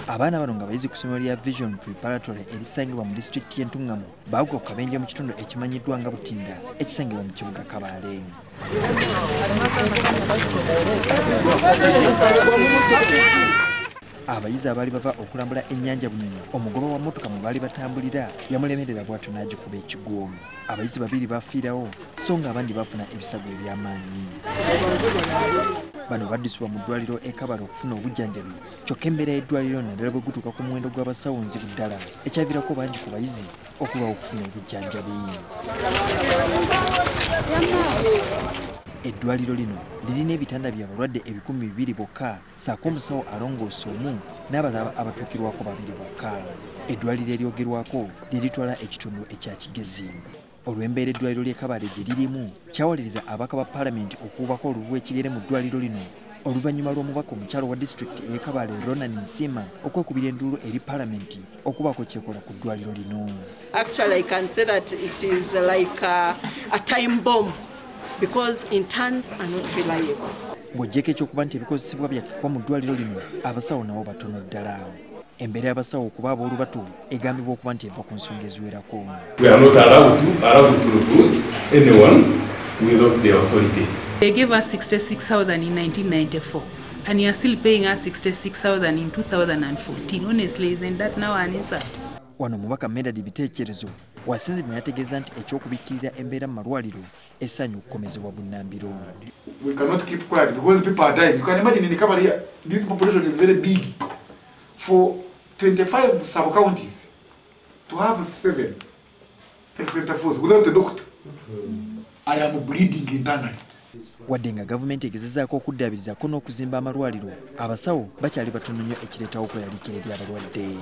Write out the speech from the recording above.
Abaana bano nga bayizi ku ssomero lya Vision Preparatory erisangibwa mu disitulikiti y'Entungamo baagwa ku kabenje mu kitundu ekimanyiddwa nga Butinda ekisangibwa mu kibuga Kabale. Abayizi abaali bava okulambula ennyanja Bunyonyi, omugoba wa mmotoka mu baali batambulira yamulemerera bw'atyo n'agikuba ekigwo. Abayizi babiri bafiirawo so nga abandi bafuna ebisago eby'amaanyi. Bano baddusibwa mu ddwaliro e Kabale okufuna obujjanjabi, kyokka embeera y'eddwaliro naddala bwe gutuuka ku muwendo gw'abasawo nzibu ddala ekyaviirako bangi ku bayizi okubawo okufuna obujjanjabi. Eddwaliro lino lirina ebitanda by'abalwadde ebikumi 200 bokka ssaako omusawo alongoosa omu n'abalala abatuukirwako 2 bokka. Eddwaliro eryogerwako lye litwala ekitundu ekya Kigezi. Olw'embeera eddwaliro ly'e Kabale gye lirimu kyawaliriza ababaka ba paalamenti okuubako olulwa ekigere mu ddwaliro lino oluvanyuma lw'omubaka omukyalo wa disitulikiti ey'e Kabale Ronan Nsima okwekubira enduulu eri paalamenti okubaako kyekola ku ddwaliro lino. Actually, I can say that it is like a time bomb because interns are not reliable. Bw'oggyeko ekyokuba nti ebikozesebwa byakikwa mu ddwaliro lino abasawo nabo batono ddala. Embera y'abasawo okuba ab'olubatu egambibwa okuba nti eva ku nsonga eziwerako. We are not allowed to recruit anyone without the authority. They gave us 66,000 in 1994 and you are still paying us 66,000 in 2014. Honestly, isn't that now an insult? Wano mubaka Medad Biteekerezo wasinzidde n'ategeeza nti ekyokubikkirira embeera mu malwaliro esaanye okukomezebwa bunnambiro. We cannot keep quiet because people are dying. You can imagine in the Kabale here, this population is very big. For 25 sub-counties, to have 7 health center force without a doctor, I am bleeding internally. Wadde nga gavumenti egezezaako okuddaabirizaako n'okuzimba amalwaliro, abasawo bakyali batono nnyo ekireetawo okweraliikira eby'abalwadde.